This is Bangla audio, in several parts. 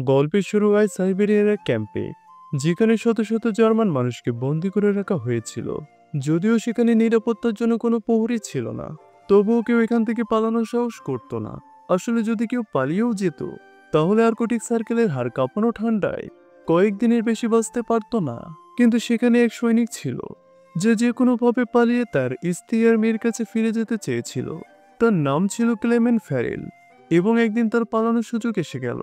গল্পের শুরু হয় সাইবেরিয়ার এক ক্যাম্পে, যেখানে শত শত জার্মান মানুষকে বন্দি করে রাখা হয়েছিল। যদিও সেখানে নিরাপত্তার জন্য কোনো প্রহরী ছিল না, তবুও কেউ এখান থেকে পালানোর সাহস করতো না। আসলে যদি কেউ পালিয়েও যেত, তাহলে আর্কটিক সার্কেলের হাড় কাঁপানো ঠান্ডায় কয়েকদিনের বেশি বাঁচতে পারতো না। কিন্তু সেখানে এক সৈনিক ছিল, যে যে কোনোভাবে পালিয়ে তার স্ত্রী আর মেয়ের কাছে ফিরে যেতে চেয়েছিল। তার নাম ছিল ক্লেমেন্ট ফ্যারেল। এবং একদিন তার পালানোর সুযোগ এসে গেল।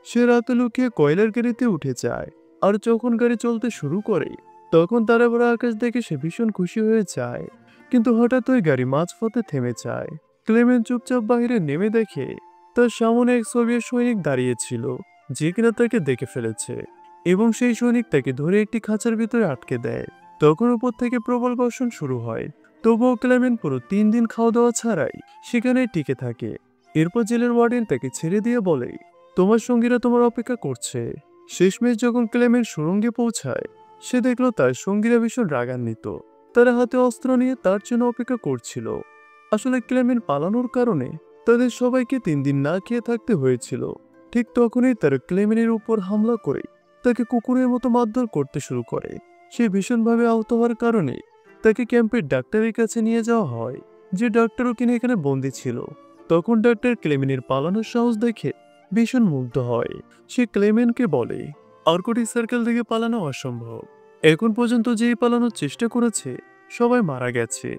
সে রাতে লুকিয়ে কয়লার গাড়িতে উঠে যায়, আর যখন গাড়ি চলতে শুরু করে, তখন তারা ভরা আকাশ দেখে সে ভীষণ খুশি হয়ে যায়। কিন্তু হঠাৎ ওই গাড়ি মাঝপথে থেমে যায়। ক্লেমেন্ট চুপচাপ বাইরে নেমে দেখে তার সামনে এক সোভিয়েত সৈনিক দাঁড়িয়েছিল, যে কিনা তাকে দেখে ফেলেছে। এবং সেই সৈনিক তাকে ধরে একটি খাঁচার ভিতরে আটকে দেয়। তখন উপর থেকে প্রবল বর্ষণ শুরু হয়। তবুও ক্লেমেন্ট পুরো 3 দিন খাওয়া দাওয়া ছাড়াই সেখানেই টিকে থাকে। এরপর জেলের ওয়ার্ডেন তাকে ছেড়ে দিয়ে বলে, তোমার সঙ্গীরা তোমার অপেক্ষা করছে। শেষমেশ যখন ক্লেমেন্ট সুড়ঙ্গে পৌঁছায়, সে দেখলো তার সঙ্গীরা ভীষণ রাগান্বিত। তারা হাতে অস্ত্র নিয়ে তার জন্য অপেক্ষা করছিল। আসলে ক্লেমেন্ট পালানোর কারণে তাদের সবাইকে 3 দিন না খেয়ে থাকতে হয়েছিল। ঠিক তখনই তারা ক্লেমেন্টের উপর হামলা করে তাকে কুকুরের মতো মারধর করতে শুরু করে। সে ভীষণভাবে আহত হওয়ার কারণে তাকে ক্যাম্পের ডাক্তারের কাছে নিয়ে যাওয়া হয়, যে ডাক্তারও কিনা এখানে বন্দী ছিল। তখন ডাক্তার ক্লেমেন্টের পালানোর সাহস দেখে ভীষণ মুগ্ধ হয়। সে ক্লেমেন্টকে বলে, আর্কটিক সার্কেল থেকে পালানো অসম্ভব। এখন পর্যন্ত যেই পালানোর চেষ্টা করেছে, সবাই মারা গেছে।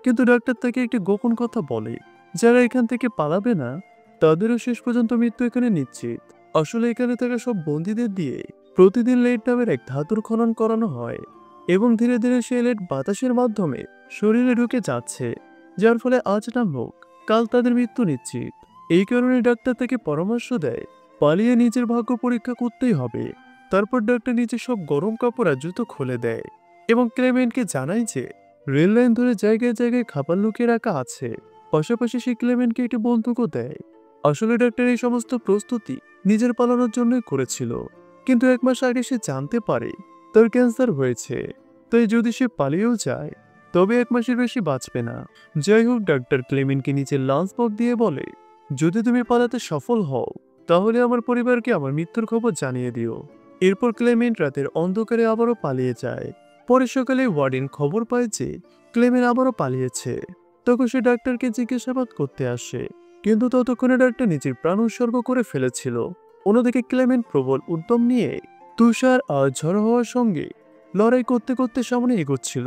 কিন্তু ডাক্তার তাকে একটি গোপন কথা বলে, যারা এখান থেকে পালাবে না, তাদেরও শেষ পর্যন্ত মৃত্যু এখানে নিশ্চিত। আসলে এখানে থাকা সব বন্দীদের দিয়ে প্রতিদিন লেড নামের এক ধাতুর খনন করানো হয়, এবং ধীরে ধীরে সেই লেড বাতাসের মাধ্যমে শরীরে ঢুকে যাচ্ছে, যার ফলে আজ না হোক কাল তাদের মৃত্যু নিশ্চিত। এই কারণে ডাক্তার তাকে পরামর্শ দেয়, পালিয়ে নিজের ভাগ্য পরীক্ষা করতেই হবে। তারপর ডাক্তার নিজে সব গরম কাপড় আর জুতো খুলে দেয়, এবং ক্লেমেন্টকে জানায় যে রেল লাইন ধরে জায়গায় জায়গায় খাবার লুকিয়ে রাখা আছে। পাশাপাশি সে ক্লেমেন্টকে একটি বন্দুকও দেয়। আসলে ডাক্তার এই সমস্ত প্রস্তুতি নিজের পালানোর জন্যই করেছিল। কিন্তু 1 মাস আগে সে জানতে পারে তার ক্যান্সার হয়েছে। তাই যদি সে পালিয়েও যায়, তবে 1 মাসের বেশি বাঁচবে না। যাই হোক, ডাক্তার ক্লেমেন্টকে নিচের লাঞ্চ বক্স দিয়ে বলে, যদি তুমি পালাতে সফল হও, তাহলে আমার পরিবারকে আমার মৃত্যুর খবর জানিয়ে দিও। এরপর ক্লেমেন্ট রাতের অন্ধকারে আবারও পালিয়ে যায়। পরে সকালে ওয়ার্ডেন খবর পায় যে ক্লেমেন্ট আবারও পালিয়েছে। তখন সে ডাক্তারকে জিজ্ঞাসাবাদ করতে আসে, কিন্তু ততক্ষণে ডাক্তার নিজের প্রাণ উৎসর্গ করে ফেলেছিল। অন্যদিকে ক্লেমেন্ট প্রবল উদ্যম নিয়ে তুষার আর ঝড় হওয়ার সঙ্গে লড়াই করতে করতে সামনে এগোচ্ছিল।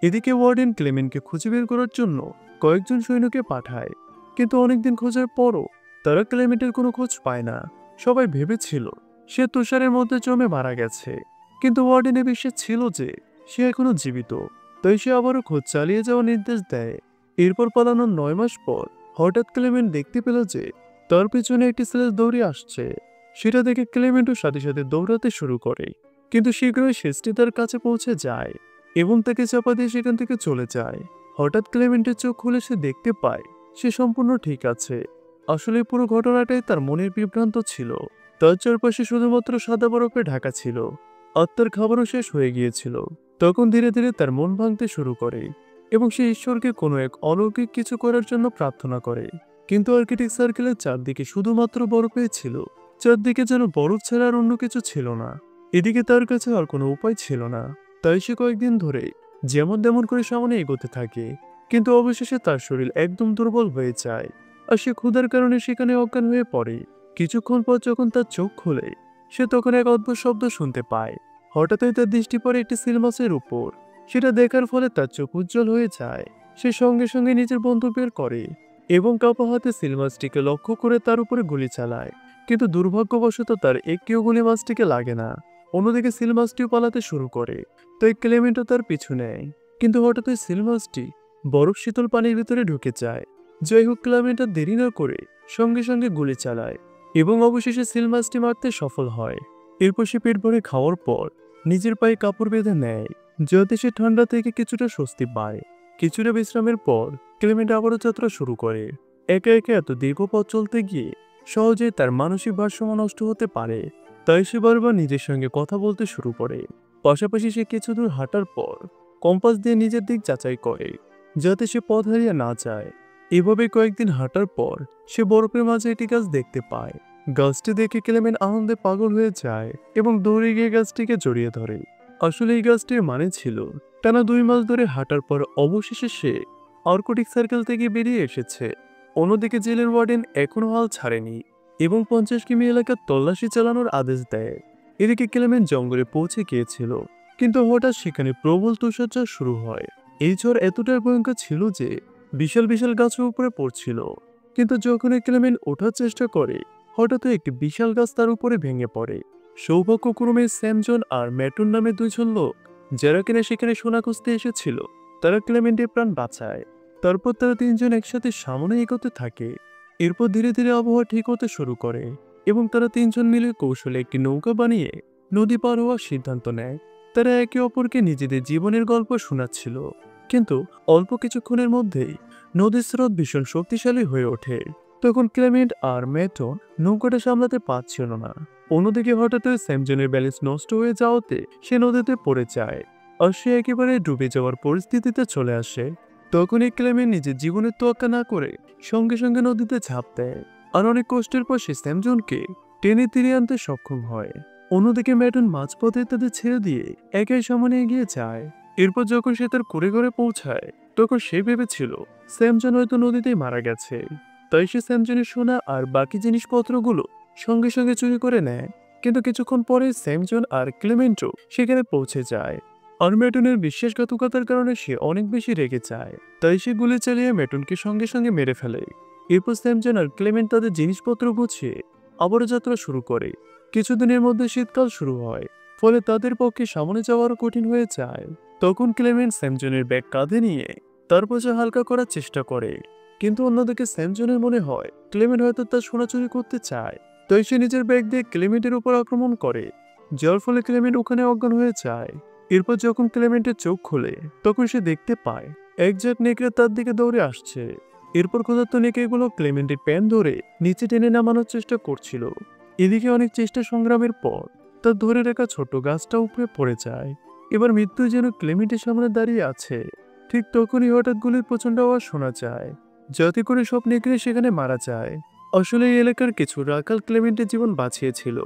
এদিকে ওয়ার্ডেন ক্লেমেন্টকে খুঁজে বের করার জন্য কয়েকজন সৈন্যকে পাঠায়। কিন্তু অনেকদিন খোঁজার পরও তারা ক্লেমেন্টের কোনো খোঁজ পায় না। সবাই ভেবেছিল সে তুষারের মধ্যে জমে মারা গেছে, কিন্তু ওয়ার্ডেনের বিশ্বাস ছিল যে সে এখনো জীবিত। তাই সে আবারও খোঁজ চালিয়ে যাওয়ার নির্দেশ দেয়। এরপর পালানোর 9 মাস পর হঠাৎ ক্লেমেন্ট দেখতে পেল যে তার পেছনে একটি স্লেজ দৌড়ে আসছে। সেটা দেখে ক্লেমেন্টও সাথে সাথে দৌড়াতে শুরু করে, কিন্তু শীঘ্রই শেষটি তার কাছে পৌঁছে যায় এবং তাকে চাপা দিয়ে সেখান থেকে চলে যায়। হঠাৎ ক্লেমেন্টের চোখ খুলে সে দেখতে পায় সে সম্পূর্ণ ঠিক আছে। আসলে পুরো ঘটনাটাই তার মনের বিভ্রান্ত ছিল। তার চারপাশে শুধুমাত্র সাদা বরফে ঢাকা ছিল, আর তার খাবারও শেষ হয়ে গিয়েছিল। তখন ধীরে ধীরে তার মন ভাঙতে শুরু করে, এবং সে ঈশ্বরকে কোনো এক অলৌকিক কিছু করার জন্য প্রার্থনা করে। কিন্তু আর্কটিক সার্কেলের চারদিকে শুধুমাত্র বরফই ছিল। চারদিকে যেন বরফ ছাড়া আর অন্য কিছু ছিল না। এদিকে তার কাছে আর কোনো উপায় ছিল না। তাই সে কয়েকদিন ধরে যেমন তেমন করে সামনে এগোতে থাকে। কিন্তু অবশেষে তার শরীর একদম দুর্বল হয়ে যায়, আর সে ক্ষুধার কারণে সেখানে অজ্ঞান হয়ে পড়ে। কিছুক্ষণ পর যখন তার চোখ খোলে, সে তখন এক অদ্ভুত শব্দ শুনতে পায়। হঠাৎই তার দৃষ্টি পড়ে একটি সিল মাছের উপর। সেটা দেখার ফলে তার চোখ উজ্জ্বল হয়ে যায়। সে সঙ্গে সঙ্গে নিজের বন্দুক বের করে এবং কাপা হাতে সিল মাছটিকে লক্ষ্য করে তার উপরে গুলি চালায়। কিন্তু দুর্ভাগ্যবশত তার একটিও গুলি মাছটিকে লাগে না। অন্যদিকে সিল মাছটিও পালাতে শুরু করে, তাই ক্লেমেন্টও তার পিছু নেয়। কিন্তু হঠাৎ ওই সিল মাছটি বরফ শীতল পানির ভিতরে ঢুকে যায়। যাই হোক, ক্লেমেন্ট আর দেরি না করে সঙ্গে সঙ্গে গুলি চালায় এবং অবশেষে সিল মাছটি মারতে সফল হয়। এরপর সে পেট ভরে খাওয়ার পর নিজের পায়ে কাপড় বেঁধে নেয়, যাতে সে ঠান্ডা থেকে কিছুটা স্বস্তি পায়। কিছুটা বিশ্রামের পর ক্লেমেন্ট আবারও যাত্রা শুরু করে। একা একা এত দীর্ঘ পথ চলতে গিয়ে সহজেই তার মানসিক ভারসাম্য নষ্ট হতে পারে। তাই সে বারবার নিজের সঙ্গে কথা বলতে শুরু করে। পাশাপাশি সে কিছু দূর হাঁটার পর কম্পাস দিয়ে নিজের দিক যাচাই করে, যাতে সে পথ হারিয়ে না যায়। এভাবে কয়েকদিন হাঁটার পর সে বরফের মাঝে একটি গাছ দেখতে পায়। গাছটি দেখে ক্লেমেন্ট আনন্দে পাগল হয়ে যায় এবং দৌড়ে গিয়ে গাছটিকে জড়িয়ে ধরে। আসলে এই গাছটির মানে ছিল টানা 2 মাস ধরে হাঁটার পর অবশেষে সে আর্কটিক সার্কেল থেকে বেরিয়ে এসেছে। অন্যদিকে জেলের ওয়ার্ডেন এখনো হাল ছাড়েনি এবং 50 কিমি এলাকার তল্লাশি চালানোর আদেশ দেয়। এদিকে ক্লেমেন্ট জঙ্গলে পৌঁছে গিয়েছিল, কিন্তু হঠাৎ সেখানে প্রবল তুষারঝড় শুরু হয়। এই ঝড় এতটাই ভয়ঙ্কর ছিল যে বিশাল বিশাল গাছের উপরে পড়ছিল। কিন্তু যখনই ক্লেমেন্ট ওঠার চেষ্টা করে, হঠাৎ একটি বিশাল গাছ তার উপরে ভেঙে পড়ে। সৌভাগ্যক্রমে স্যামজন আর ম্যাটন নামে 2জন লোক, যারা কিনা সেখানে সোনা খুঁজতে এসেছিল, তারা ক্লেমেন্টের প্রাণ বাঁচায়। তারপর তারা 3জন একসাথে সামনে এগোতে থাকে। এরপর ধীরে ধীরে আবহাওয়া ঠিক হতে শুরু করে এবং তারা 3জন মিলে কৌশলে একটি নৌকা বানিয়ে নদী পার হওয়ার সিদ্ধান্ত নেয়। তারা একে অপরকে নিজেদের জীবনের গল্প শোনাচ্ছিল, কিন্তু অল্প কিছুক্ষণের মধ্যেই নদীর স্রোত ভীষণ শক্তিশালী হয়ে ওঠে। তখন ক্লেমেন্ট আর ম্যাটন নৌকাটা সামলাতে পারছিল না। অন্যদিকে হঠাৎ স্যামজনের ব্যালেন্স নষ্ট হয়ে যাওয়াতে সে নদীতে পড়ে যায় আর সে একেবারে ডুবে যাওয়ার পরিস্থিতিতে চলে আসে। তখনই ক্লেমেন্ট নিজের জীবনের তোয়াক্কা না করে সঙ্গে সঙ্গে নদীতে ঝাঁপ দেয় আর অনেক কষ্টের পর সে স্যামজনকে টেনে তীরে আনতে সক্ষম হয়। অন্যদিকে ম্যাটন মাঝপথে তাদের ছেড়ে দিয়ে একাই সামনে এগিয়ে যায়। এরপর যখন সে তার কুড়ে ঘরে পৌঁছায়, তখন সে ভেবেছিল স্যামজন হয়তো নদীতেই মারা গেছে। তাই সে স্যামজনের সোনা আর বাকি জিনিসপত্রগুলো সঙ্গে সঙ্গে চুরি করে নেয়। কিন্তু কিছুক্ষণ পরে স্যামজন আর ক্লেমেন্টো সেখানে পৌঁছে যায় আর ম্যাটনের বিশ্বাসঘাতকতার কারণে সে অনেক বেশি রেগে যায়। তাই সে গুলি চালিয়ে ম্যাটনকে সঙ্গে সঙ্গে মেরে ফেলে। এরপর স্যামজন আর ক্লেমেন্ট তাদের জিনিসপত্র গুছিয়ে আবারও যাত্রা শুরু করে। কিছুদিনের মধ্যে শীতকাল শুরু হয়, ফলে তাদের পক্ষে সামনে যাওয়ারও কঠিন হয়ে যায়। তখন ক্লেমেন্ট স্যামজনের ব্যাগ কাঁধে নিয়ে তার বোঝা হালকা করার চেষ্টা করে, কিন্তু অন্যদিকে স্যামজনের মনে হয় ক্লেমেন্ট হয়তো তার সোনা চুরি করতে চায়। তাই সে নিজের ব্যাগ দিয়ে ক্লেমেন্টের উপর আক্রমণ করে, যার ফলে ক্লেমেন্ট ওখানে অজ্ঞান হয়ে যায়। এরপর যখন ক্লেমেন্টের চোখ খোলে, তখন সে দেখতে পায় এক ঝাঁক নেকড়ে তার দিকে দৌড়ে আসছে। এরপর ক্ষুধার্ত নেকড়েগুলো ক্লেমেন্টের প্যান ধরে নিচে টেনে নামানোর চেষ্টা করছিল। এদিকে অনেক চেষ্টা সংগ্রামের পর তার ধরে রাখা ছোট গাছটা উপরে পড়ে যায়। এবার মৃত্যু যেন ক্লেমেন্টের সামনে দাঁড়িয়ে আছে। ঠিক তখনই হঠাৎ গুলির প্রচন্ড আওয়াজ শোনা যায়, যাতে করে সব নেকড়ে সেখানে মারা যায়। আসলে এই এলাকার কিছু রাখাল ক্লেমেন্টের জীবন বাঁচিয়েছিল।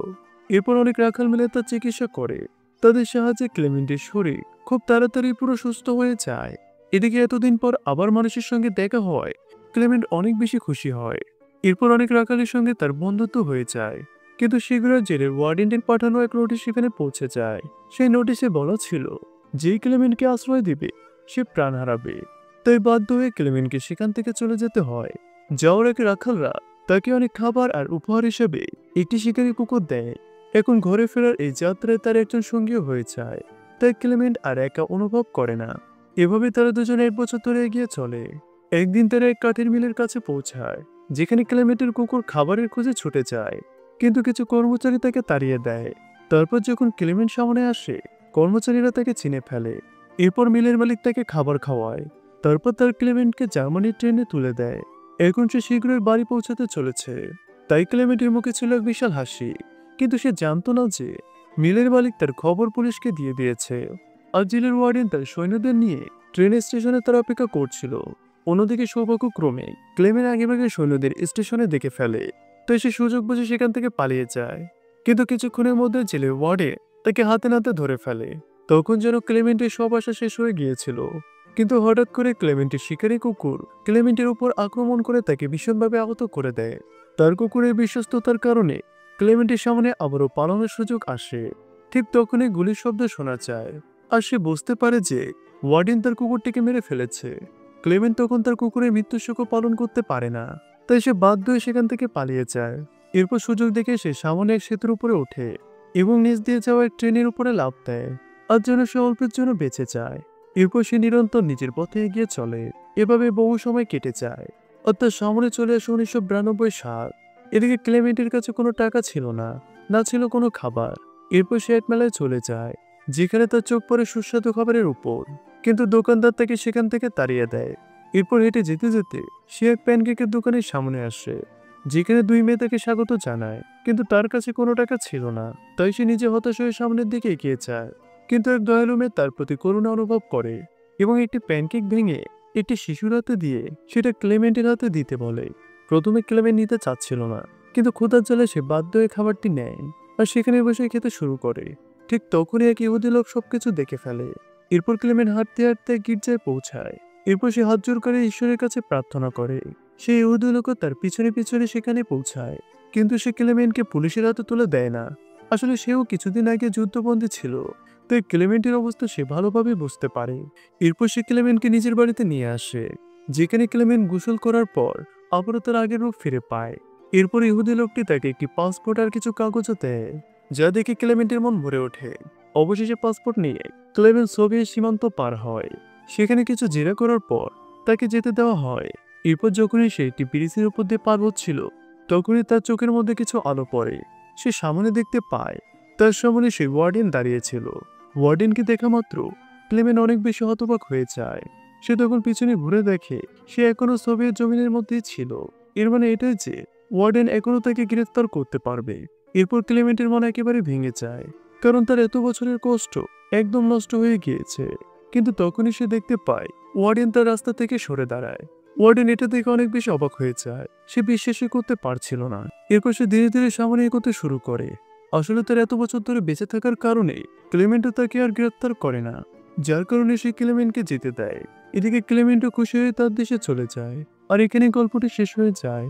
এরপর অনেক রাখাল মিলে তার চিকিৎসা করে। তাদের সাহায্যে ক্লেমেন্টের শরীর খুব তাড়াতাড়ি পুরো সুস্থ হয়ে যায়। এদিকে এতদিন পর আবার মানুষের সঙ্গে দেখা হয়, ক্লেমেন্ট অনেক বেশি খুশি হয়। এরপর অনেক রাখালের সঙ্গে তার বন্ধুত্ব হয়ে যায়। কিন্তু শীঘ্রই জেলের ওয়ার্ডেনের পাঠানো এক নোটিশ সেখানে পৌঁছে যায়। সেই নোটিশে বলা ছিল, যেই ক্লেমেন্টকে আশ্রয় দিবে সে প্রাণ হারাবে। তাই বাধ্য হয়ে ক্লেমেন্টকে সেখান থেকে চলে যেতে হয়। যাওয়ার আগে রাখালরা তাকে অনেক খাবার আর উপহার হিসেবে একটি শিকারী কুকুর দেয়। এখন ঘরে ফেরার এই যাত্রায় তার একজন সঙ্গীও হয়ে যায়, তাই ক্লেমেন্ট আর একা অনুভব করে না। এভাবে তারা দুজনে 1 বছর ধরে এগিয়ে চলে। একদিন তারা এক কাঠের মিলের কাছে পৌঁছায়, যেখানে ক্লেমেন্টের কুকুর খাবারের খোঁজে ছুটে যায়, কিন্তু কিছু কর্মচারী তাকে তাড়িয়ে দেয়। তারপর যখন ক্লেমেন্ট সামনে আসে, কর্মচারীরা তাকে চিনে ফেলে। এরপর মিলের মালিক তাকে খাবার খাওয়ায়। তারপর তার ক্লেমেন্টকে জার্মানির ট্রেনে তুলে দেয়। এখন সে শীঘ্রই বাড়ি পৌঁছাতে চলেছে। তাই ক্লেমেন্টের মুখে ছিল এক বিশাল হাসি, কিন্তু সে জানতো না যে মিলের মালিক তার খবর পুলিশকে দিয়ে দিয়েছে। আর জেলের ওয়ার্ডেন তার সৈন্যদের নিয়ে ট্রেন স্টেশনে তার অপেক্ষা করছিল। অন্যদিকে সৌভাগ্যক্রমে ক্লেমেন্ট আগেভাগে সৈন্যদের স্টেশনে দেখে ফেলে, তাই সে সুযোগ বুঝে সেখান থেকে পালিয়ে যায়। কিন্তু কিছুক্ষণের মধ্যে জেলের ওয়ার্ডে তাকে হাতে নাতে ধরে ফেলে। তখন যেন ক্লেমেন্টের সব আশা শেষ হয়ে গিয়েছিল। কিন্তু হঠাৎ করে ক্লেমেন্টের শিকারী কুকুর ক্লেমেন্টের উপর আক্রমণ করে তাকে ভীষণভাবে আহত করে দেয়। তার কুকুরের বিশ্বস্ততার কারণে ক্লেমেন্টের সামনে আবারও পালানোর সুযোগ আসে। ঠিক তখনই গুলির শব্দ শোনা যায় আর সে বুঝতে পারে যে ওয়ার্ডেন তার কুকুরটিকে মেরে ফেলেছে। ক্লেমেন্ট তখন তার কুকুরের মৃত্যুর শোকও পালন করতে পারে না, তাই সে বাধ্য হয়ে সেখান থেকে পালিয়ে যায়। এরপর সুযোগ দেখে সে সামনে এক সেতুর উপরে ওঠে এবং নিচ দিয়ে যাওয়া এক ট্রেনের উপরে লাফ দেয়, আর যেন সে অল্পের জন্য বেঁচে যায়। এরপর সে নিরন্তর নিজের পথে এগিয়ে চলে। এভাবে বহু সময় কেটে যায়, অর্থাৎ সামনে চলে আসে 1992 সাল। এদিকে ক্লেমেন্টের কাছে কোনো টাকা ছিল না, না ছিল কোনো খাবার। এরপর সে এক মেলায় চলে যায়, যেখানে তার চোখ পড়ে সুস্বাদু খাবারের উপর, কিন্তু দোকানদার তাকে সেখান থেকে তাড়িয়ে দেয়। এরপর হেঁটে যেতে যেতে সে এক প্যানকেকের দোকানের সামনে আসে, যেখানে 2 মেয়ে তাকে স্বাগত জানায়, কিন্তু তার কাছে কোনো টাকা ছিল না। তাই সে নিজে হতাশ হয়ে সামনের দিকে এগিয়ে যায়। কিন্তু এক দয়ালু মেয়ে তার প্রতি করুণা অনুভব করে এবং একটি প্যানকেক ভেঙে একটি শিশুর হাতে দিয়ে সেটা ক্লেমেন্টের হাতে দিতে বলে। প্রথমে ক্লেমেন্ট নিতে চাচ্ছিল না, কিন্তু ক্ষুধার জ্বালায় সে বাধ্য হয়ে খাবারটি নেয় আর সেখানে বসে খেতে শুরু করে। ঠিক তখনই এক ইহুদি লোক সবকিছু দেখে ফেলে। এরপর ক্লেমেন্ট হাঁটতে হাঁটতে গির্জায় পৌঁছায়। এরপর সে হাত জোর করে ঈশ্বরের কাছে প্রার্থনা করে। সেই ইহুদি লোকও তার পিছনে পিছনে সেখানে পৌঁছায়। কিন্তু সে ক্লেমেন্টকে পুলিশের হাতে তুলে দেয় না। আসলে সেও কিছুদিন আগে যুদ্ধবন্দী ছিল, তাই ক্লেমেন্টের অবস্থা সে ভালোভাবে বুঝতে পারে। এরপর সে ক্লেমেন্টকে নিজের বাড়িতে নিয়ে আসে, যেখানে ক্লেমেন্ট গোসল করার পর আবারও তার আগের রূপ ফিরে পায়। এরপর ইহুদি লোকটি তাকে একটি পাসপোর্ট আর কিছু কাগজও দেয়, যা দেখে ক্লেমেন্টের মন ভরে ওঠে। অবশেষে পাসপোর্ট নিয়ে ক্লেমেন্ট সোভিয়েত সীমান্ত পার হয়। সেখানে কিছু জেরা করার পর তাকে যেতে দেওয়া হয়। এরপর যখনই সে একটি ব্রিজের উপর দিয়ে পার হচ্ছিল, তখনই তার চোখের মধ্যে কিছু আলো পড়ে। সে সামনে দেখতে পায় তার সামনে সেই ওয়ার্ডেন দাঁড়িয়েছিল। ওয়ার্ডেনকে দেখা মাত্র ক্লেমেন্ট অনেক বেশি হতবাক হয়ে যায়। সে তখন পিছনে ঘুরে দেখে সে এখনো সোভিয়েত জমিনের মধ্যেই ছিল। এর মানে এটাই যে ওয়ার্ডেন এখনো তাকে গ্রেফতার করতে পারবে। এরপর ক্লেমেন্টের মন একেবারে ভেঙে যায়, কারণ তার এত বছরের কষ্ট একদম নষ্ট হয়ে গিয়েছে। কিন্তু তখনই সে দেখতে পায় ওয়ার্ডেন তার রাস্তা থেকে সরে দাঁড়ায়। ওয়ার্ডেন এটা দেখে অনেক বেশি অবাক হয়ে যায়। সে বিশ্বাসই করতে পারছিল না। এরপর সে ধীরে ধীরে সামনে এগোতে শুরু করে। আসলে তার এত বছর ধরে বেঁচে থাকার কারণে ক্লেমেন্টও তাকে আর গ্রেফতার করে না, যার কারণে সে ক্লেমেন্টকে যেতে দেয়। এদিকে ক্লেমেন্টও খুশি হয়ে তার দেশে চলে যায়। আর এখানে গল্পটি শেষ হয়ে যায়।